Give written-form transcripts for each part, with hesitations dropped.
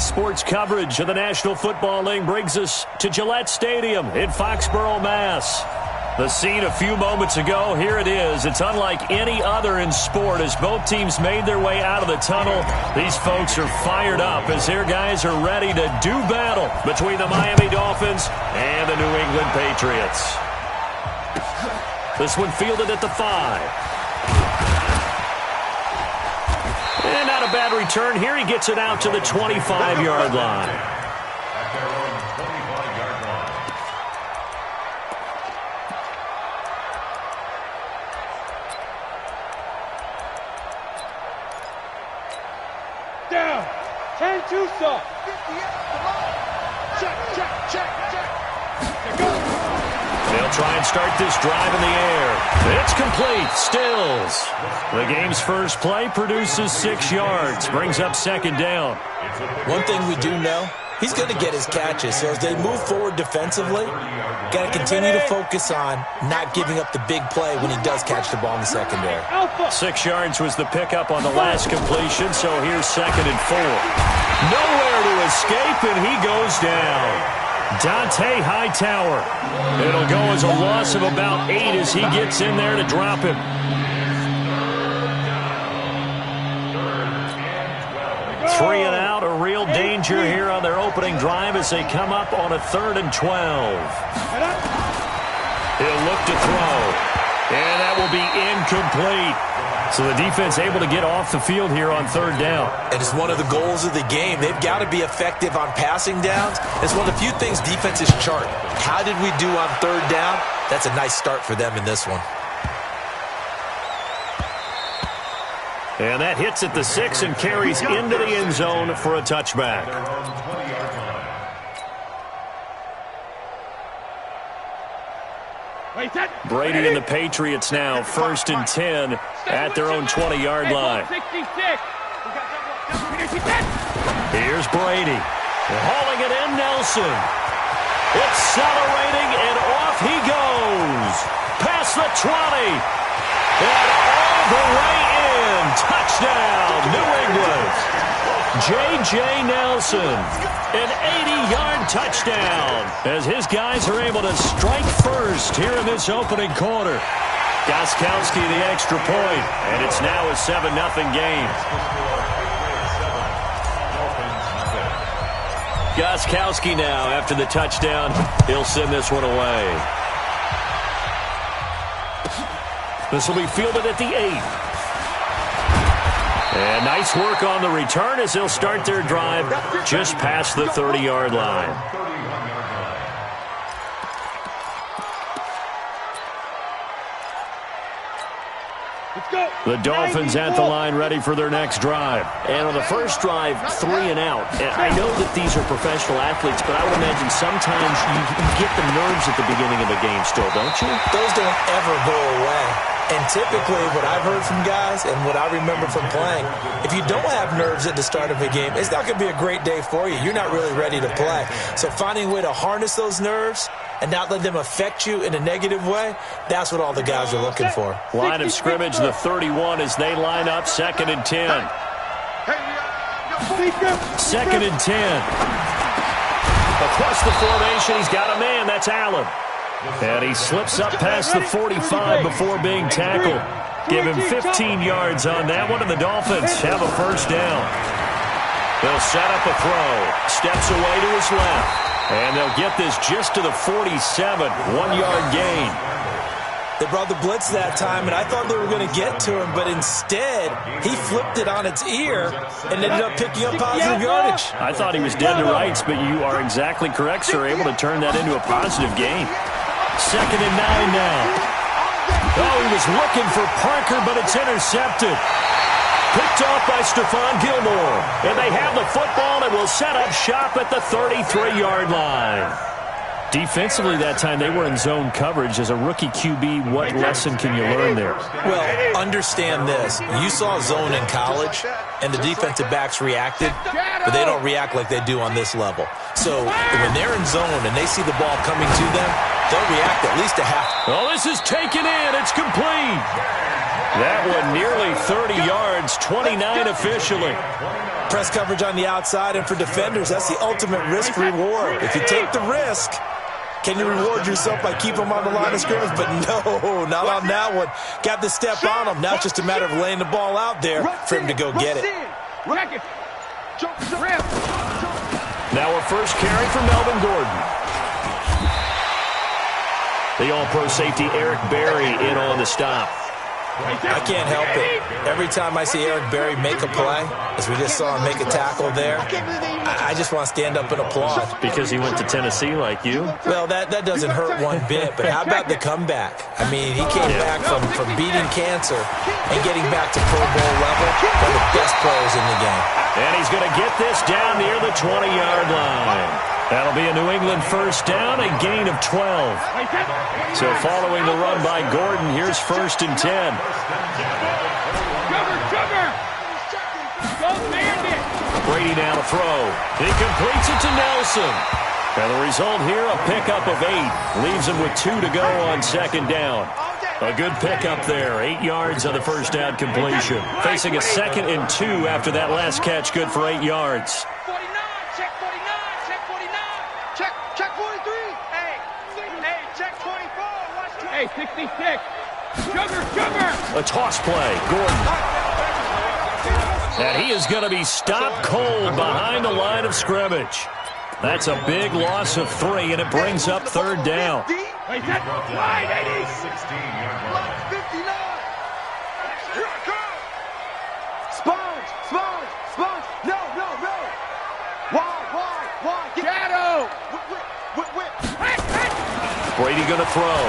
Today's sports coverage of the National Football League brings us to Gillette Stadium in Foxborough, Mass. The scene a few moments ago, here it is. It's unlike any other in sport as both teams made their way out of the tunnel. These folks are fired up as their guys are ready to do battle between the Miami Dolphins and the New England Patriots. This one fielded at the 5. And not a bad return here. He gets it out to the 25-yard line. Down. 10-2 stop. Check. They'll try and start this drive in the air. It's complete. Stills. The game's first play produces 6 yards. Brings up second down. One thing we do know, he's going to get his catches. So as they move forward defensively, got to continue to focus on not giving up the big play when he does catch the ball in the secondary. 6 yards was the pickup on the last completion, so here's 2nd and 4. Nowhere to escape, and he goes down. Dante Hightower. It'll go as a loss of about 8 as he gets in there to drop him. Three and out, a real danger here on their opening drive as they come up on a 3rd and 12. He'll look to throw, and that will be incomplete. So the defense able to get off the field here on 3rd down. And it's one of the goals of the game. They've got to be effective on passing downs. It's one of the few things defenses chart. How did we do on 3rd down? That's a nice start for them in this one. And that hits at the 6 and carries into the end zone for a touchback. Brady and the Patriots now 1st and 10 at their own 20-yard line. Here's Brady. Hauling it in, Nelson. Accelerating, and off he goes. Past the 20. And all the way in. Touchdown, New England. J.J. Nelson, an 80-yard touchdown as his guys are able to strike first here in this opening quarter. Gostkowski the extra point, and it's now a 7-0 game. Gostkowski now, after the touchdown, he'll send this one away. This will be fielded at the 8. And nice work on the return as they'll start their drive just past the 30-yard line. The Dolphins at the line ready for their next drive. And on the first drive, 3 and out. And I know that these are professional athletes, but I would imagine sometimes you get the nerves at the beginning of a game still, don't you? Those don't ever go away. And typically what I've heard from guys and what I remember from playing, if you don't have nerves at the start of a game, it's not going to be a great day for you. You're not really ready to play. So finding a way to harness those nerves and not let them affect you in a negative way, that's what all the guys are looking for. Line of scrimmage, the 31 as they line up, 2nd and 10. 2nd and 10. Across the formation, he's got a man. That's Allen. And he slips up past the 45 before being tackled. Give him 15 yards on that one, and the Dolphins have a first down. They'll set up a throw. Steps away to his left. And they'll get this just to the 47. 1-yard gain. They brought the blitz that time, and I thought they were going to get to him, but instead, he flipped it on its ear and ended up picking up positive yardage. I thought he was dead to rights, but you are exactly correct, sir. Able to turn that into a positive gain. 2nd and 9 now. Oh, he was looking for Parker, but it's intercepted. Picked off by Stephon Gilmore. And they have the football and will set up shop at the 33-yard line. Defensively that time, they were in zone coverage. As a rookie QB, what lesson can you learn there? Well, understand this. You saw zone in college, and the defensive backs reacted, but they don't react like they do on this level. So when they're in zone and they see the ball coming to them, they'll react at least a half. Oh, this is taken in. It's complete. That one nearly 30 yards, 29 officially. Press coverage on the outside, and for defenders, that's the ultimate risk-reward. If you take the risk, can you reward yourself by keeping them on the line of scrimmage? But no, not on that one. Got the step on him. Now it's just a matter of laying the ball out there for him to go get it. Now a first carry for Melvin Gordon. The all-pro safety Eric Berry in on the stop. I can't help it. Every time I see Eric Berry make a play, as we just saw him make a tackle there, I just want to stand up and applaud. Because he went to Tennessee like you? Well, that doesn't hurt one bit, but how about the comeback? I mean, he came back from beating cancer and getting back to Pro Bowl level, one of the best players in the game. And he's going to get this down near the 20-yard line. That'll be a New England first down, a gain of 12. So following the run by Gordon, here's 1st and 10. Brady now to throw. He completes it to Nelson. And the result here, a pickup of 8. Leaves him with 2 to go on 2nd down. A good pickup there. 8 yards on the first down completion. Facing a 2nd and 2 after that last catch, good for 8 yards. Hey, 66. Sugar. A toss play. Gordon. And he is going to be stopped cold behind the line of scrimmage. That's a big loss of 3, and it brings up 3rd down. Wait, that's wide, 80. 59. Sponge. No. Wide. Shadow. Brady going to throw.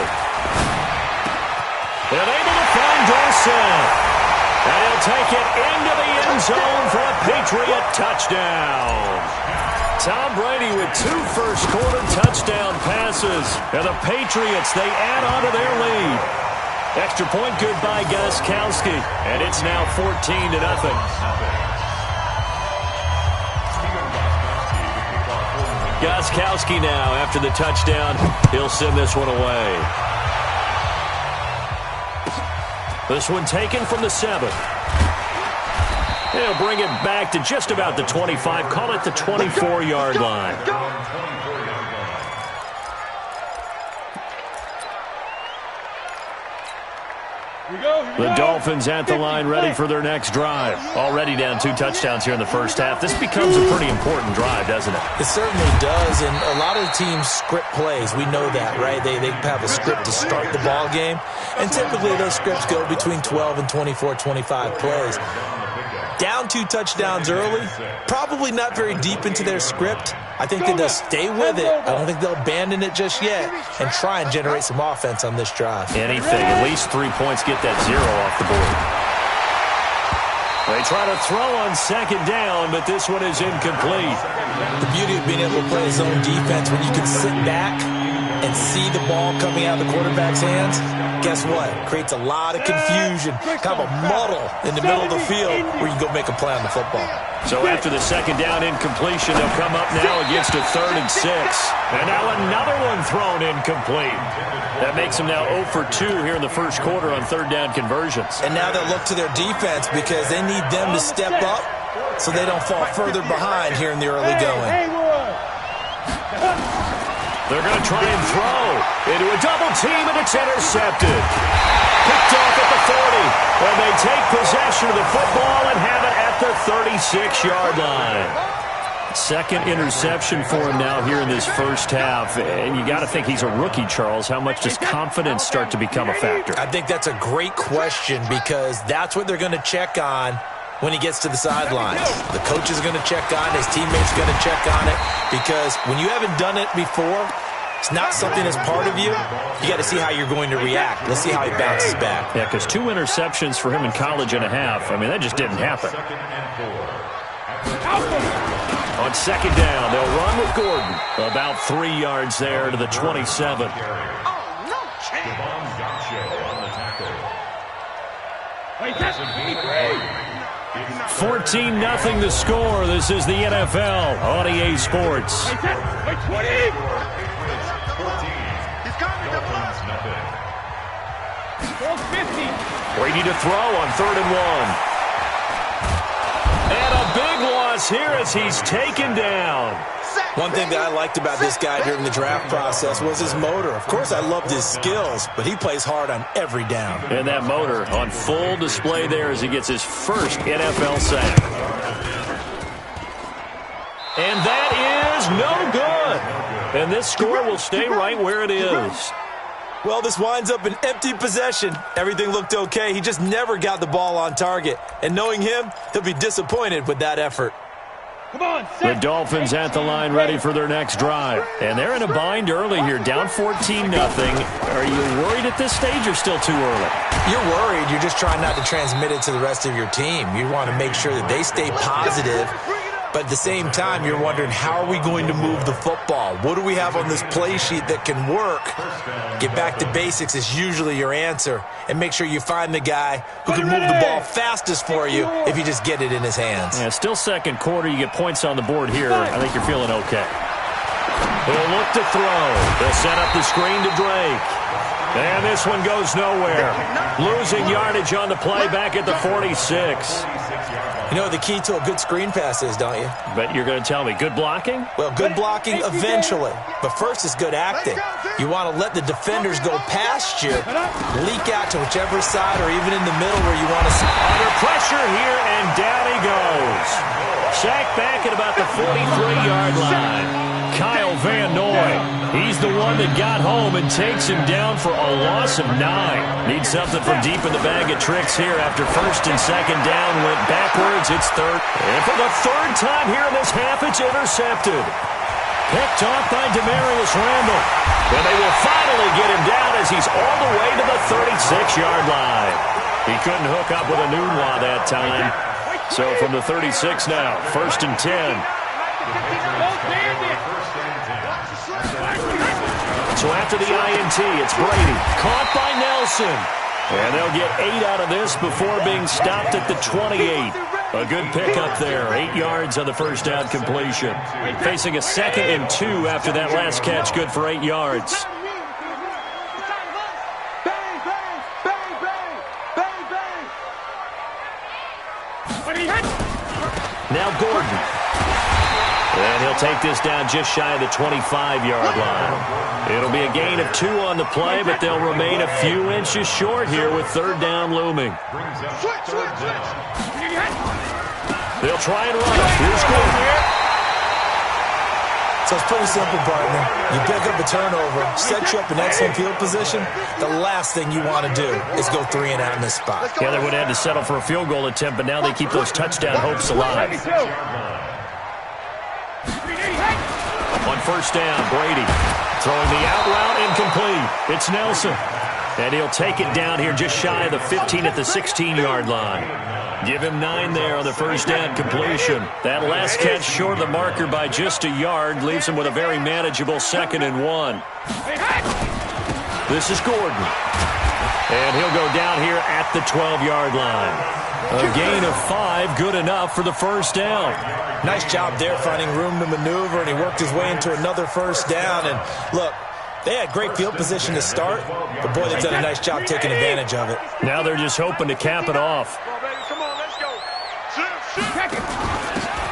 And able to find Dawson. And he'll take it into the end zone for a Patriot touchdown. Tom Brady with 2 first-quarter touchdown passes. And the Patriots, they add on to their lead. Extra point good by Gostkowski. And it's now 14-0. Gostkowski now after the touchdown. He'll send this one away. This one taken from the 7. He'll bring it back to just about the 25. Call it the 24-yard line. The Dolphins at the line ready for their next drive. Already down 2 touchdowns here in the first half. This becomes a pretty important drive, doesn't it? It certainly does, and a lot of the teams script plays. We know that, right? They have a script to start the ball game, and typically those scripts go between 12 and 24, 25 plays. Down 2 touchdowns early, probably not very deep into their script. I think that they'll stay with it. I don't think they'll abandon it just yet and try and generate some offense on this drive. Anything, at least 3 points, get that 0 off the board. They try to throw on 2nd down, but this one is incomplete. The beauty of being able to play zone defense when you can sit back and see the ball coming out of the quarterback's hands, guess what? Creates a lot of confusion, kind of a muddle in the middle of the field where you can go make a play on the football. So after the 2nd down incompletion, they'll come up now against a 3rd and 6. And now another one thrown incomplete. That makes them now 0 for 2 here in the first quarter on 3rd down conversions. And now they'll look to their defense because they need them to step up so they don't fall further behind here in the early going. They're going to try and throw into a double team, and it's intercepted. Picked off at the 40. And they take possession of the football and have it at the 36-yard line. 2nd interception for him now here in this first half. And you got to think he's a rookie, Charles. How much does confidence start to become a factor? I think that's a great question because that's what they're going to check on when he gets to the sidelines. The coach is going to check on it. His teammates are going to check on it because when you haven't done it before, it's not something that's part of you. You got to see how you're going to react. Let's see how he bounces back. Yeah, because 2 interceptions for him in college and a half. I mean, that just didn't happen. On 2nd down, they'll run with Gordon. About 3 yards there to the 27. 14-0 the score. This is the NFL on EA Sports. He's coming. Brady to throw on 3rd and 1. And a big loss here as he's taken down. One thing that I liked about this guy during the draft process was his motor. Of course, I loved his skills, but he plays hard on every down. And that motor on full display there as he gets his first NFL sack. And that is no good. And this score will stay right where it is. Well, this winds up an empty possession. Everything looked okay. He just never got the ball on target. And knowing him, he'll be disappointed with that effort. The Dolphins at the line ready for their next drive. And they're in a bind early here, down 14-0. Are you worried at this stage or still too early? You're worried. You're just trying not to transmit it to the rest of your team. You want to make sure that they stay positive. But at the same time, you're wondering, how are we going to move the football? What do we have on this play sheet that can work? Get back to basics is usually your answer. And make sure you find the guy who can move the ball fastest for you if you just get it in his hands. Yeah, still second quarter. You get points on the board here. I think you're feeling okay. They'll look to throw. They'll set up the screen to Drake. And this one goes nowhere. Losing yardage on the play back at the 46. You know what the key to a good screen pass is, don't you? But you're going to tell me, good blocking? Well, good blocking eventually. But first is good acting. You want to let the defenders go past you, leak out to whichever side or even in the middle where you want to see. Under pressure here, and down he goes. Sacked back at about the 43-yard line. Kyle Van Noy, he's the one that got home and takes him down for a loss of 9. Needs something from deep in the bag of tricks here after 1st and 2nd down, went backwards, it's 3rd. And for the 3rd time here in this half, it's intercepted. Picked off by Demarius Randall. And they will finally get him down as he's all the way to the 36-yard line. He couldn't hook up with a Nunwa that time. So from the 36 now, 1st and 10. So after the INT, it's Brady. Caught by Nelson. And they'll get 8 out of this before being stopped at the 28. A good pickup there. 8 yards on the first down completion. Facing a 2nd and 2 after that last catch. Good for 8 yards. Now Gordon. And he'll take this down just shy of the 25-yard line. It'll be a gain of 2 on the play, but they'll remain a few inches short here with 3rd down looming. They'll try and run it. Here's Gordon. So it's pretty simple, partner. You pick up a turnover, set you up in excellent field position. The last thing you want to do is go 3 and out in this spot. Yeah, they would have had to settle for a field goal attempt, but now they keep those touchdown hopes alive. On 1st down, Brady throwing the out route incomplete. It's Nelson. And he'll take it down here just shy of the 15 at the 16-yard line. Give him 9 there on the 1st down completion. That last catch short of the marker by just a yard leaves him with a very manageable 2nd and 1. This is Gordon. And he'll go down here at the 12-yard line. A gain of 5, good enough for the 1st down. Nice job there finding room to maneuver, and he worked his way into another 1st down. And look, they had great field position to start, but boy, they've done a nice job taking advantage of it. Now they're just hoping to cap it off.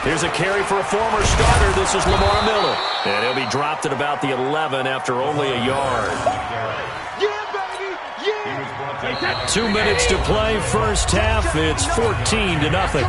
Here's a carry for a former starter. This is Lamar Miller. And he'll be dropped at about the 11 after only a yard. 2 minutes to play, 1st half. It's 14-0.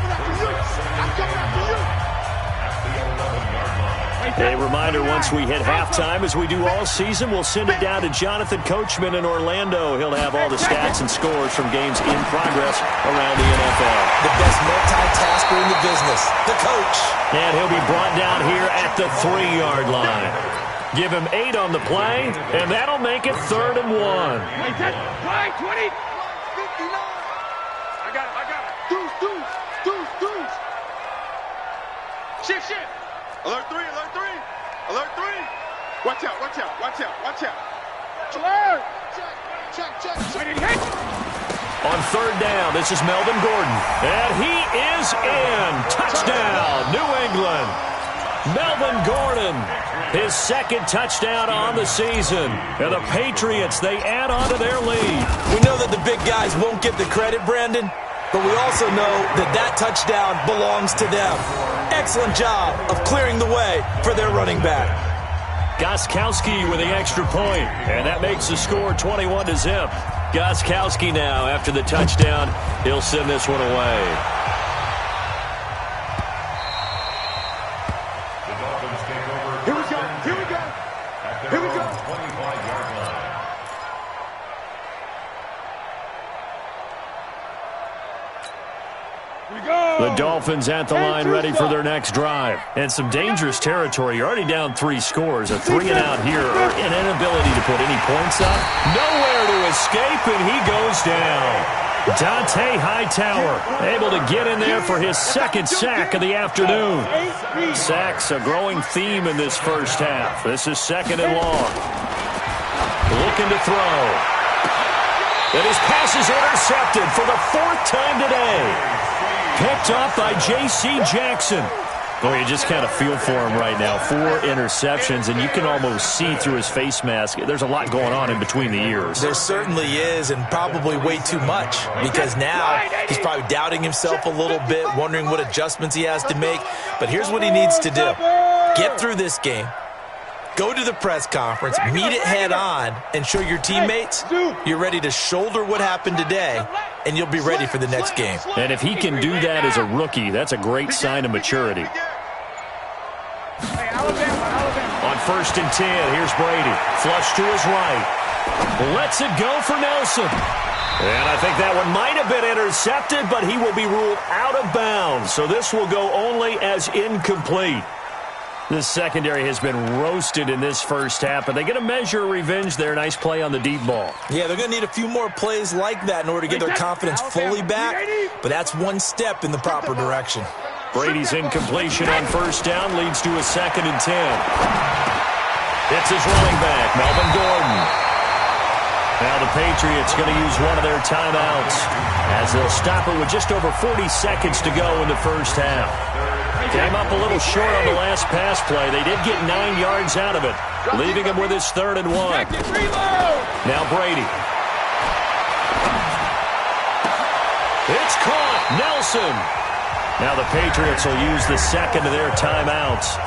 A reminder, once we hit halftime, as we do all season, we'll send it down to Jonathan Coachman in Orlando. He'll have all the stats and scores from games in progress around the NFL. The best multitasker in the business, the coach. And he'll be brought down here at the 3-yard line. Give him 8 on the play, and that'll make it 3rd and 1. 20. I got it. Deuce. Shift. Alert 3. Watch out. Alert. Check. On 3rd down, this is Melvin Gordon. And he is in. Touchdown, New England. Melvin Gordon, his second touchdown on the season. And the Patriots, they add on to their lead. We know that the big guys won't get the credit, Brandon, but we also know that that touchdown belongs to them. Excellent job of clearing the way for their running back. Gostkowski with the extra point, and that makes the score 21-0. Gostkowski now, after the touchdown, he'll send this one away. Here we go. Here we go. Here we go. 25-yard line. The Dolphins at the line ready for their next drive. And some dangerous territory. You're already down 3 scores. A 3-and-out here, or an inability to put any points up. Nowhere to escape, and he goes down. Dante Hightower able to get in there for his second sack of the afternoon. Sacks a growing theme in this first half. This is 2nd and long. Looking to throw. And his pass is intercepted for the 4th time today. Picked up by J.C. Jackson. Oh, you just kind of feel for him right now. 4 interceptions, and you can almost see through his face mask. There's a lot going on in between the ears. There certainly is, and probably way too much, because now he's probably doubting himself a little bit, wondering what adjustments he has to make. But here's what he needs to do. Get through this game. Go to the press conference, meet it head on, and show your teammates you're ready to shoulder what happened today, and you'll be ready for the next game. And if he can do that as a rookie, that's a great sign of maturity. On 1st and 10, here's Brady. Flush to his right. Lets it go for Nelson. And I think that one might have been intercepted, but he will be ruled out of bounds. So this will go only as incomplete. This secondary has been roasted in this first half, but they're going to measure revenge there. Nice play on the deep ball. Yeah, they're going to need a few more plays like that in order to get their confidence fully back, but that's one step in the proper direction. Brady's incompletion on 1st down leads to a 2nd and 10. It's his running back, Melvin Gordon. Now the Patriots going to use one of their timeouts as they'll stop it with just over 40 seconds to go in the first half. Came up a little short on the last pass play. They did get 9 yards out of it, leaving him with his 3rd and 1. Now Brady. It's caught. Nelson. Now the Patriots will use the 2nd of their timeouts,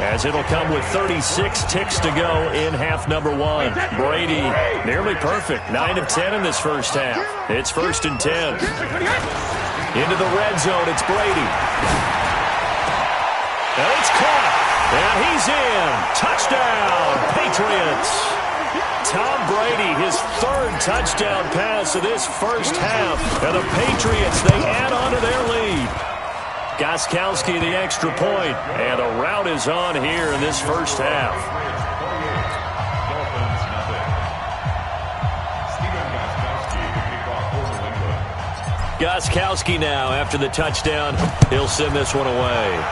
as it'll come with 36 ticks to go in half number 1. Brady nearly perfect. 9 of 10 in this first half. It's 1st and 10. Into the red zone. It's Brady. And it's caught. And he's in. Touchdown, Patriots. Tom Brady, his 3rd touchdown pass of this first half. And the Patriots, they add on to their lead. Gostkowski the extra point, and a rout is on here in this first half. Gostkowski now, after the touchdown, he'll send this one away.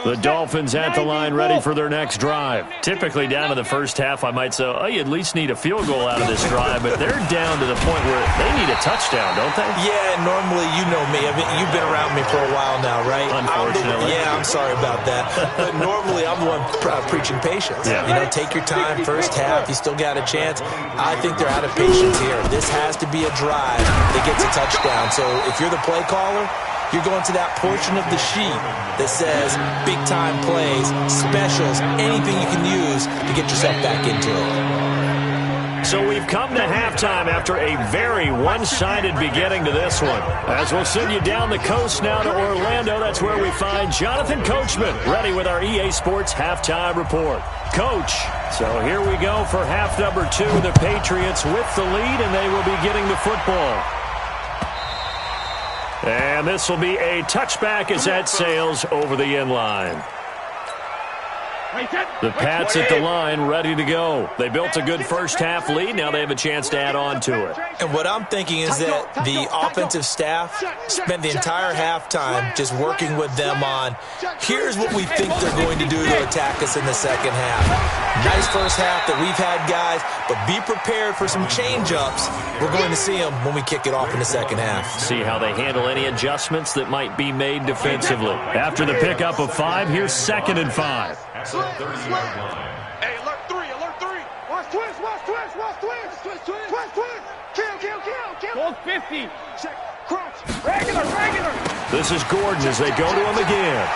The Dolphins at the line ready for their next drive. Typically down to the first half, I might say, oh, you at least need a field goal out of this drive, but they're down to the point where they need a touchdown, don't they? Yeah, normally, you know me. I mean, you've been around me for a while now, right? Unfortunately. I'm sorry about that. But normally, I'm the one preaching patience. Yeah. You know, take your time, first half, you still got a chance. I think they're out of patience here. This has to be a drive that gets a touchdown. So if you're the play caller, you're going to that portion of the sheet that says big-time plays, specials, anything you can use to get yourself back into it. So we've come to halftime after a very one-sided beginning to this one. As we'll send you down the coast now to Orlando, that's where we find Jonathan Coachman, ready with our EA Sports Halftime Report. Coach, so here we go for half number 2. The Patriots with the lead, and they will be getting the football. And this will be a touchback as that sails over the end line. The Pats at the line, ready to go. They built a good first-half lead. Now they have a chance to add on to it. And what I'm thinking is that the offensive staff spent the entire halftime just working with them on, here's what we think they're going to do to attack us in the second half. Nice first half that we've had, guys, but be prepared for some change-ups. We're going to see them when we kick it off in the second half. See how they handle any adjustments that might be made defensively. After the pickup of 5, here's 2nd and 5. Hey, alert 3, alert 3. Watch twist, watch twist, watch twist. Twist, twist, twist, twist. Kill. Goal 50. Check, crunch. Regular. This is Gordon as they go to him again.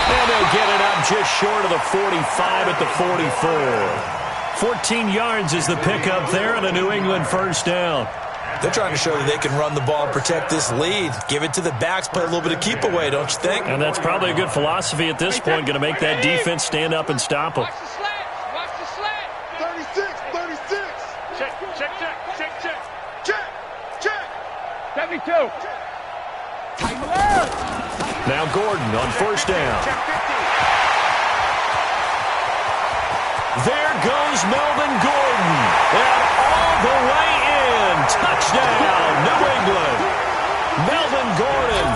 And they'll get it up just short of the 45 at the 44. 14 yards is the pickup there and a New England first down. They're trying to show that they can run the ball and protect this lead. Give it to the backs, play a little bit of keep away, don't you think? And that's probably a good philosophy at this point, going to make that defense stand up and stop them. Watch the slant. 36. Check. 72. Now Gordon on first down. There goes Melvin Gordon. And all the way in. Touchdown, New England. Melvin Gordon,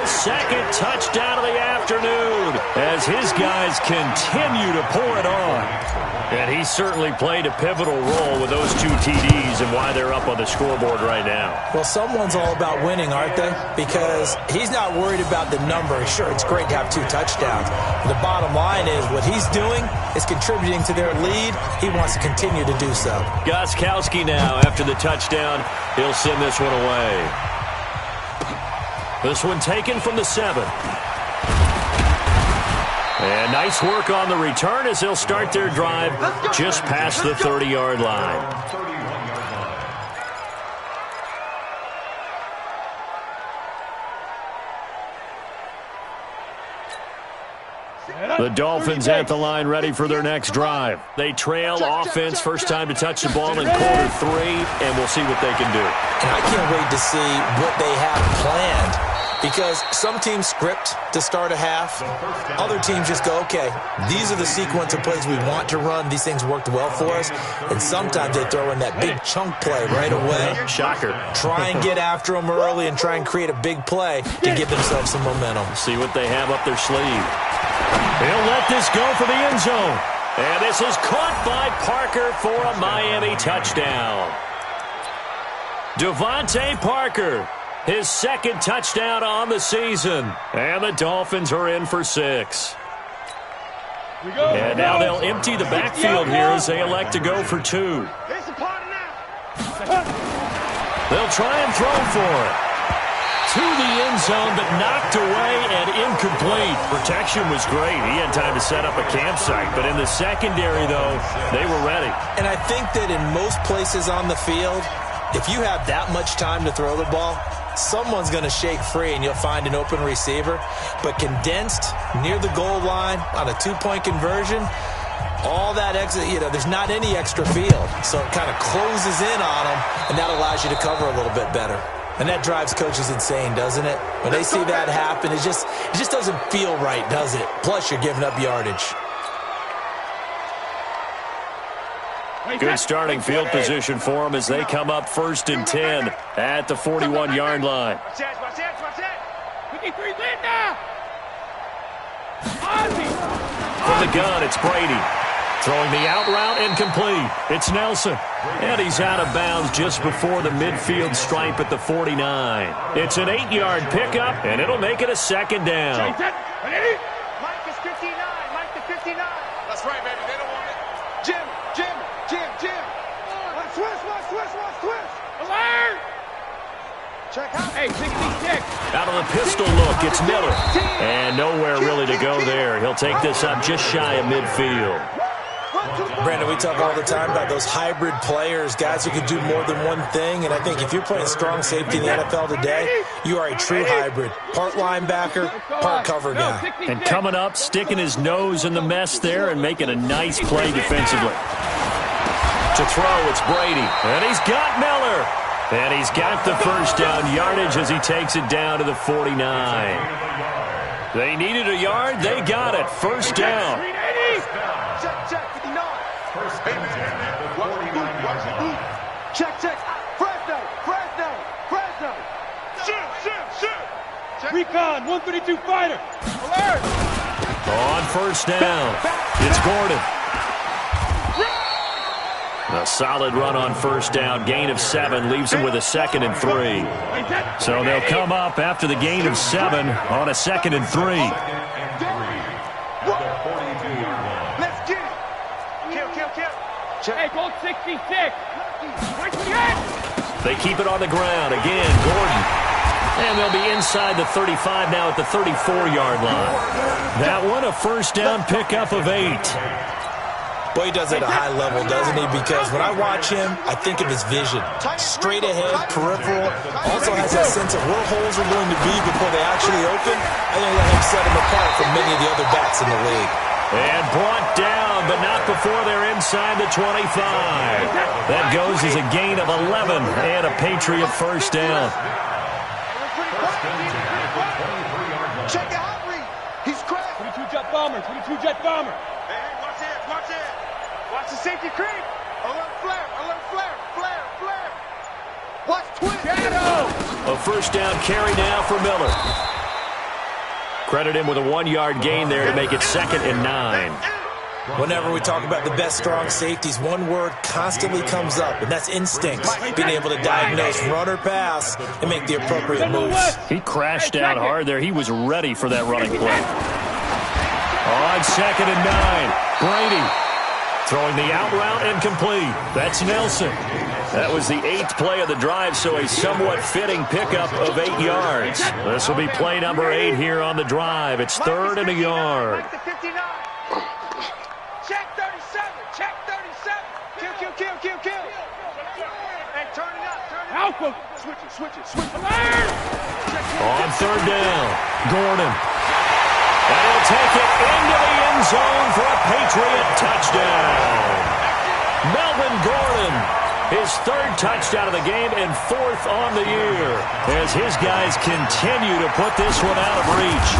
his second touchdown of the afternoon as his guys continue to pour it on. And he certainly played a pivotal role with those 2 TDs and why they're up on the scoreboard right now. Well, someone's all about winning, aren't they? Because he's not worried about the number. Sure, it's great to have 2 touchdowns. But the bottom line is what he's doing is contributing to their lead. He wants to continue to do so. Gostkowski now, after the touchdown, he'll send this one away. This one taken from the 7. And nice work on the return as they'll start their drive just past the 30-yard line. The Dolphins at the line ready for their next drive. They trail offense, first time to touch the ball in quarter 3, and we'll see what they can do. And I can't wait to see what they have planned. Because some teams script to start a half. Other teams just go, okay, these are the sequence of plays we want to run. These things worked well for us. And sometimes they throw in that big chunk play right away. Shocker. Try and get after them early and try and create a big play to give themselves some momentum. See what they have up their sleeve. He'll let this go for the end zone. And this is caught by Parker for a Miami touchdown. Devontae Parker. His second touchdown on the season. And the Dolphins are in for 6. And now they'll empty the backfield here as they elect to go for 2. They'll try and throw for it. To the end zone, but knocked away and incomplete. Protection was great. He had time to set up a campsite. But in the secondary, though, they were ready. And I think that in most places on the field, if you have that much time to throw the ball, someone's going to shake free and you'll find an open receiver. But condensed near the goal line on a 2-point conversion, all that exit, there's not any extra field. So it kind of closes in on them, and that allows you to cover a little bit better. And that drives coaches insane, doesn't it? When they see that happen, it just doesn't feel right, does it? Plus, you're giving up yardage. Good starting field position for them as they come up 1st and 10 at the 41-yard line. Watch that. 53 Linda. From the gun, it's Brady. Throwing the out route incomplete. It's Nelson. And he's out of bounds just before the midfield stripe at the 49. It's an 8-yard pickup, and it'll make it a 2nd down. Mike is 59. Mike the 59. That's right, baby. They don't want it. Jim. Watch twist. Alert. Check out. Hey, 66. Out of the pistol look, it's Miller. And nowhere really to go there. He'll take this up just shy of midfield. Brandon, we talk all the time about those hybrid players, guys who can do more than one thing. And I think if you're playing strong safety in the NFL today, you are a true hybrid. Part linebacker, part cover guy. And coming up, sticking his nose in the mess there and making a nice play defensively. To throw, it's Brady. And he's got Miller. And he's got the first down yardage as he takes it down to the 49. They needed a yard. They got it. First down. Check, check, 59. Hey, man. Watch the boot, watch the boot. Check, check. Fresno. Shoot. Recon, 132 fighter. Alert. On first down, it's Gordon. A solid run on first down. Gain of 7 leaves him with a 2nd and 3. So they'll come up after the gain of 7 on a 2nd and 3. Let's get it. Kill. Hey, goal 66. They keep it on the ground. Again, Gordon. And they'll be inside the 35 now at the 34-yard line. That one, a first down pickup of 8. Boy, he does it at a high level, doesn't he? Because when I watch him, I think of his vision. Straight ahead, peripheral. Also has that sense of where holes are going to be before they actually open. I think that helps set him apart from many of the other backs in the league. And brought down, but not before they're inside the 25. That goes as a gain of 11 and a Patriot first down. Check the hot read. He's cracked. 22-jet bomber. Hey, watch it. Watch the safety creep. Alert flare. Watch twist. A first down carry now for Miller. Credit him with a 1-yard gain there to make it 2nd and 9. Whenever we talk about the best strong safeties, one word constantly comes up, and that's instinct. Being able to diagnose run or pass and make the appropriate moves. He crashed out hard there. He was ready for that running play. On 2nd and 9, Brady throwing the out route and complete. That's Nelson. That was the 8th play of the drive, so a somewhat fitting pickup of 8 yards. This will be play number 8 here on the drive. It's 3rd and a yard. Check 37. Kill. Hey, turn it up. Alpha. Switch it. On 3rd down, Gordon. And he'll take it into the end zone for a Patriot touchdown. Melvin Gordon, his 3rd touchdown of the game and 4th on the year, as his guys continue to put this one out of reach.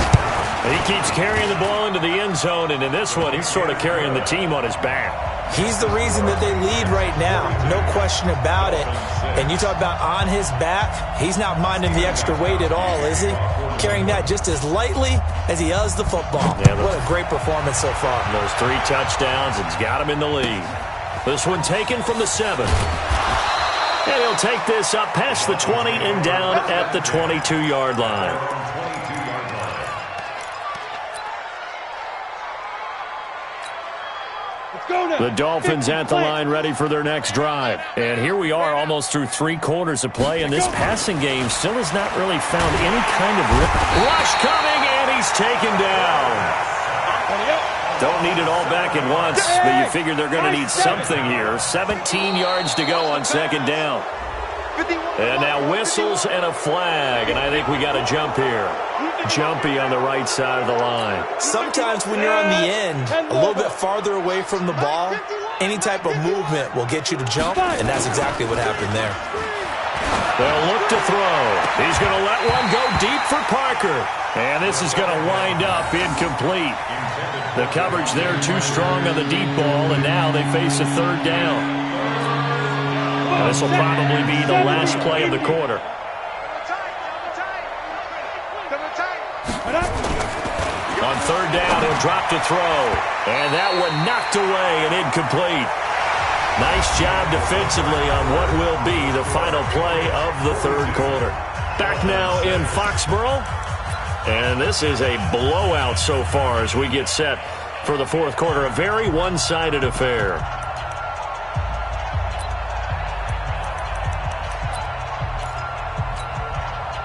He keeps carrying the ball into the end zone, and in this one, he's sort of carrying the team on his back. He's the reason that they lead right now. No question about it. And you talk about on his back, he's not minding the extra weight at all, is he? Carrying that just as lightly as he does the football. Yeah, what a great performance so far. Those 3 touchdowns, it's got him in the lead. This one taken from the 7. And he'll take this up past the 20 and down at the 22-yard line. The Dolphins at the line ready for their next drive. And here we are almost through 3 quarters of play, and this passing game still has not really found any kind of rip. Rush coming, and he's taken down. Don't need it all back at once, but you figure they're going to need something here. 17 yards to go on 2nd down. And now whistles and a flag, and I think we got a jump here. Jumpy on the right side of the line. Sometimes when you're on the end, a little bit farther away from the ball, any type of movement will get you to jump, and that's exactly what happened there. They'll look to throw. He's going to let one go deep for Parker. And this is going to wind up incomplete. The coverage there too strong on the deep ball, and now they face a 3rd down. This will probably be the last play of the quarter. On 3rd down, he'll drop to throw. And that one knocked away and incomplete. Nice job defensively on what will be the final play of the 3rd quarter. Back now in Foxborough. And this is a blowout so far as we get set for the 4th quarter. A very one-sided affair.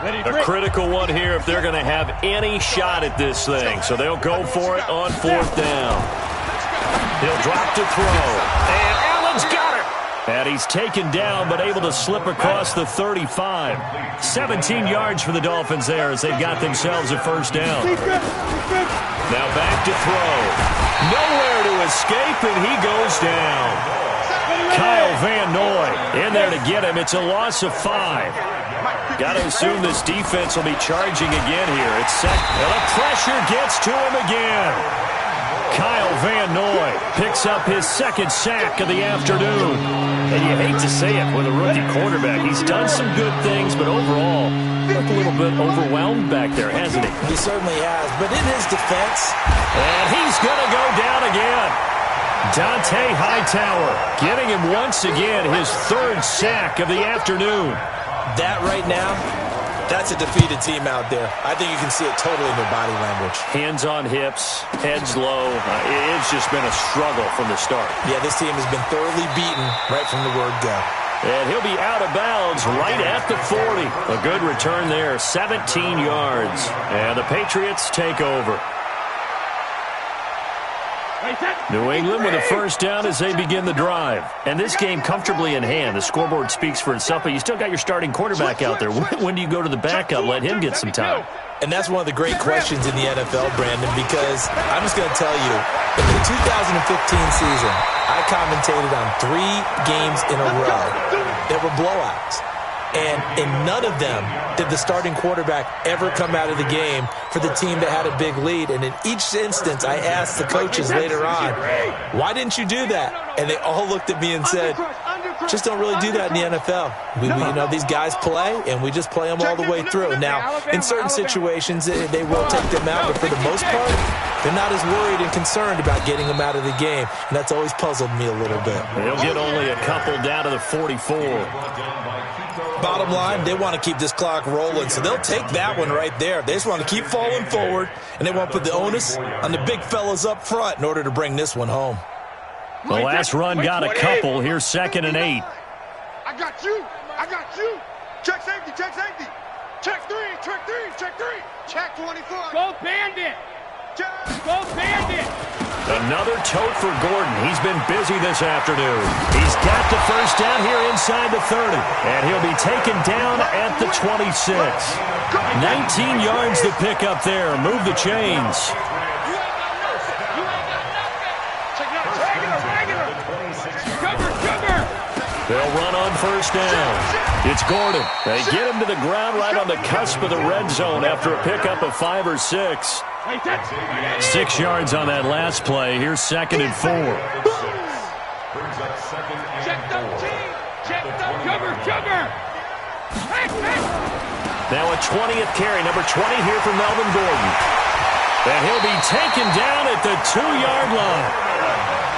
A critical one here if they're going to have any shot at this thing. So they'll go for it on 4th down. He'll drop to throw. And Allen's got it. And he's taken down but able to slip across the 35. 17 yards for the Dolphins there as they've got themselves a 1st down. Now back to throw. Nowhere to escape, and he goes down. Kyle Van Noy in there to get him. It's a loss of 5. Got to assume this defense will be charging again here. It's set. And the pressure gets to him again. Kyle Van Noy picks up his second sack of the afternoon. And you hate to say it with a rookie quarterback. He's done some good things, but overall, looked a little bit overwhelmed back there, hasn't he? He certainly has. But in his defense, and he's going to go down again. Dante Hightower getting him once again his third sack of the afternoon. That right now, that's a defeated team out there. I think you can see it totally in their body language. Hands on hips, heads low. It's just been a struggle from the start. Yeah, this team has been thoroughly beaten right from the word go. And he'll be out of bounds right at the 40. A good return there, 17 yards. And the Patriots take over. New England with a first down as they begin the drive. And this game comfortably in hand. The scoreboard speaks for itself, but you still got your starting quarterback out there. When do you go to the backup, let him get some time? And that's one of the great questions in the NFL, Brandon, because I'm just going to tell you, in the 2015 season, I commentated on 3 games in a row that were blowouts. And in none of them did the starting quarterback ever come out of the game for the team that had a big lead. And in each instance, I asked the coaches later on, why didn't you do that? And they all looked at me and said, just don't really do that in the NFL. You know, these guys play, and we just play them all the way through. Now, in certain situations, they will take them out, but for the most part, they're not as worried and concerned about getting them out of the game. And that's always puzzled me a little bit. They'll get only a couple down to the 44. Bottom line, they want to keep this clock rolling, so they'll take that one right there. They just want to keep falling forward, and they want to put the onus on the big fellas up front in order to bring this one home. The last run got a couple. Here's 2nd and 8. I got you. I got you. Check safety. Check safety. Check 3. Check 3. Check 3. Check 24. Go Bandit. Go Bandit. Another tote for Gordon. He's been busy this afternoon. He's got the first down here inside the 30. And he'll be taken down at the 26. 19 yards to pick up there. Move the chains. They'll run on first down. It's Gordon. They get him to the ground right on the cusp of the red zone after a pickup of 5 or 6. 6 yards on that last play. Here's 2nd and 4. Cover. Now a 20th carry. Number 20 here for Melvin Gordon. And he'll be taken down at the 2-yard line.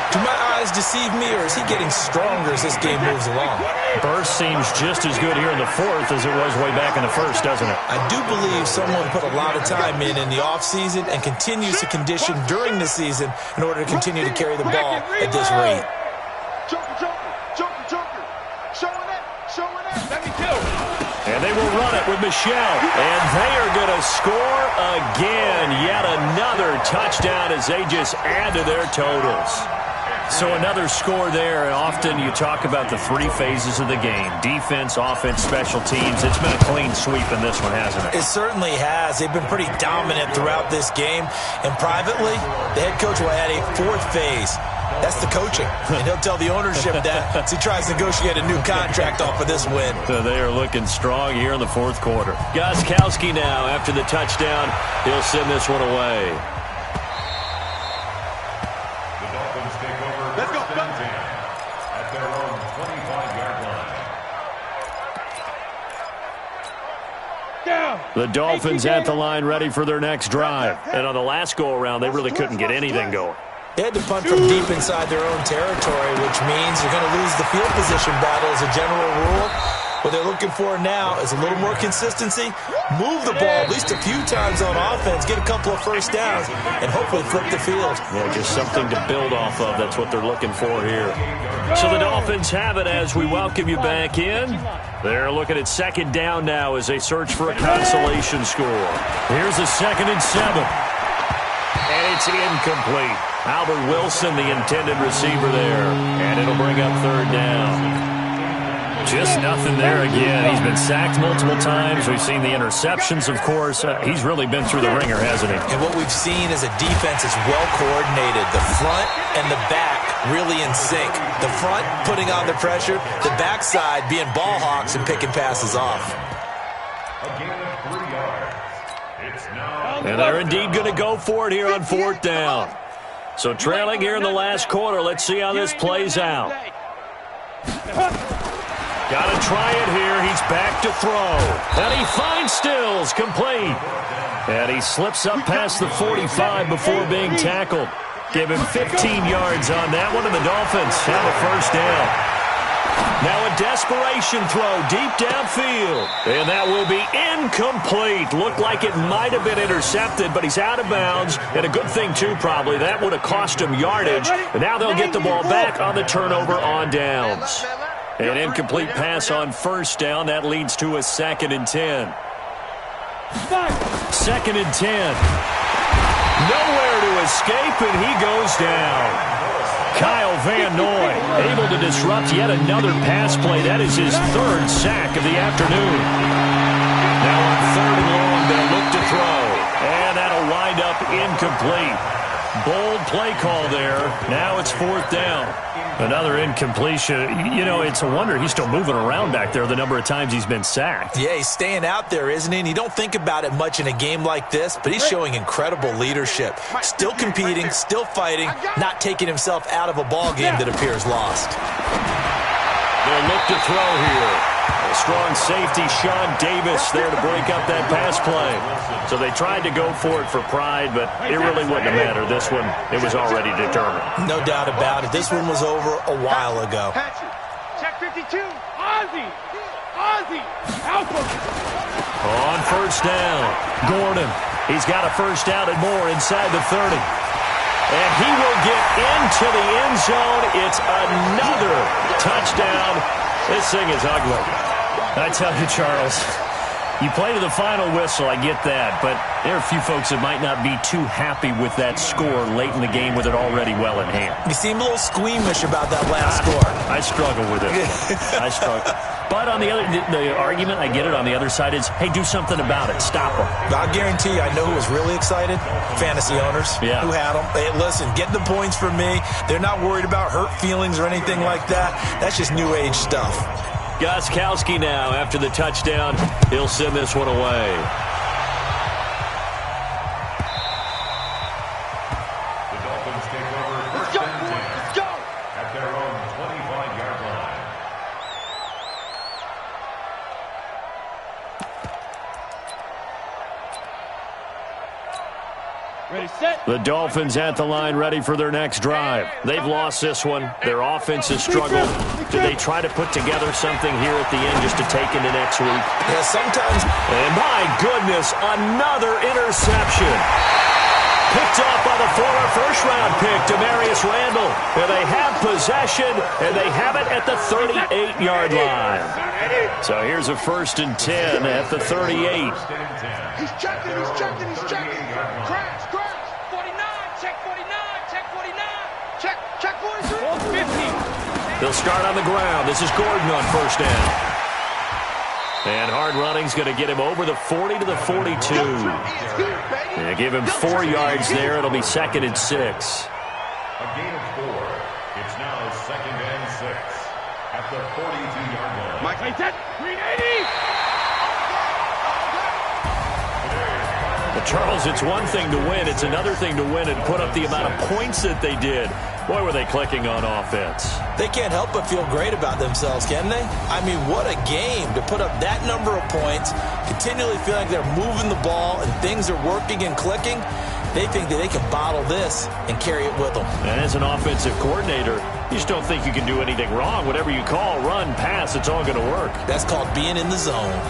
Do my eyes deceive me, or is he getting stronger as this game moves along? Burst seems just as good here in the 4th as it was way back in the 1st, doesn't it? I do believe someone put a lot of time in the offseason and continues to condition during the season in order to continue to carry the ball at this rate. Joker. Showing it. Let me go. And they will run it with Michelle. And they are going to score again. Yet another touchdown as they just add to their totals. So another score there, and often you talk about the 3 phases of the game. Defense, offense, special teams. It's been a clean sweep in this one, hasn't it? It certainly has. They've been pretty dominant throughout this game. And privately, the head coach will add a 4th phase. That's the coaching. And he'll tell the ownership that as he tries to negotiate a new contract off of this win. So they are looking strong here in the 4th quarter. Gostkowski now, after the touchdown, he'll send this one away. Let's go. At their own 25-yard line. Down. The Dolphins at the line ready for their next drive. And on the last go-around, they really couldn't get anything going. They had to punt from deep inside their own territory, which means you're going to lose the field position battle as a general rule. What they're looking for now is a little more consistency, move the ball at least a few times on offense, get a couple of first downs, and hopefully flip the field. Yeah, just something to build off of. That's what they're looking for here. So the Dolphins have it as we welcome you back in. They're looking at 2nd down now as they search for a consolation score. Here's a 2nd and 7. And it's incomplete. Albert Wilson, the intended receiver there. And it'll bring up 3rd down. Just nothing there again. He's been sacked multiple times. We've seen the interceptions, of course. He's really been through the ringer, hasn't he? And what we've seen is a defense is well coordinated. The front and the back really in sync. The front putting on the pressure. The backside being ball hawks and picking passes off. A gain of 3 yards. It's now. And they're indeed going to go for it here on 4th down. So trailing here in the last quarter. Let's see how this plays out. Got to try it here. He's back to throw. And he finds Stills complete. And he slips up past the 45 before being tackled. Give him 15 yards on that one, and the Dolphins have a first down. Now a desperation throw deep downfield. And that will be incomplete. Looked like it might have been intercepted, but he's out of bounds. And a good thing, too, probably. That would have cost him yardage. And now they'll get the ball back on the turnover on downs. An incomplete pass on first down. That leads to a 2nd and 10. 2nd and 10. Nowhere to escape, and he goes down. Kyle Van Noy able to disrupt yet another pass play. That is his 3rd sack of the afternoon. Now on 3rd and long, they'll look to throw. And that'll wind up incomplete. Bold play call there. Now it's 4th down. Another incompletion. You know, it's a wonder he's still moving around back there the number of times he's been sacked. Yeah, he's staying out there, isn't he? And you don't think about it much in a game like this, but he's showing incredible leadership. Still competing, still fighting, not taking himself out of a ball game that appears lost. They'll look to throw here. A strong safety, Sean Davis, there to break up that pass play. So they tried to go for it for pride, but it really wouldn't have mattered. This one, it was already determined. No doubt about it. This one was over a while ago. Check 52. Ozzie! Alpha! On first down, Gordon. He's got a first down and more inside the 30. And he will get into the end zone. It's another touchdown. This thing is ugly. I tell you, Charles, you play to the final whistle, I get that, but there are a few folks that might not be too happy with that score late in the game with it already well in hand. You seem a little squeamish about that last score. I struggle with it. I struggle. But on the other, the argument, I get it, on the other side is, hey, do something about it. Stop them. I guarantee you, I know who was really excited. Fantasy owners who had them. Hey, listen, get the points for me. They're not worried about hurt feelings or anything like that. That's just new age stuff. Gostkowski now, after the touchdown, he'll send this one away. The Dolphins take over first and 10 at their own 25-yard line. Ready, set. The Dolphins at the line, ready for their next drive. They've lost this one. Their offense has struggled. Do they try to put together something here at the end just to take into next week? Yeah, sometimes. And my goodness, another interception. Picked off by the former first-round pick, Demarius Randall. And they have possession, and they have it at the 38-yard line. So here's a 1st and 10 at the 38. He's checking. Crash. 49, check 49. Check 43. 50. They'll start on the ground. This is Gordon on first down. And hard running's going to get him over the 40 to the 42. Yeah, give him 4 yards there. It'll be 2nd and 6. A gain of 4. It's now 2nd and 6 at the 42-yard line. Mike, hey, set. 380. But Charles, it's one thing to win. It's another thing to win and put up the amount of points that they did. Boy, were they clicking on offense. They can't help but feel great about themselves, can they? I mean, what a game to put up that number of points, continually feel like they're moving the ball and things are working and clicking. They think that they can bottle this and carry it with them. And as an offensive coordinator, you just don't think you can do anything wrong. Whatever you call, run, pass, it's all going to work. That's called being in the zone.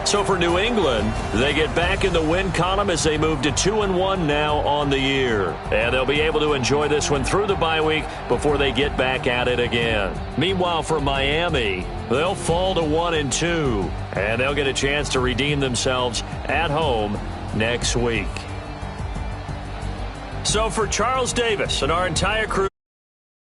So for New England, they get back in the win column as they move to 2-1 now on the year. And they'll be able to enjoy this one through the bye week before they get back at it again. Meanwhile, for Miami, they'll fall to 1-2. And they'll get a chance to redeem themselves at home next week. So for Charles Davis and our entire crew,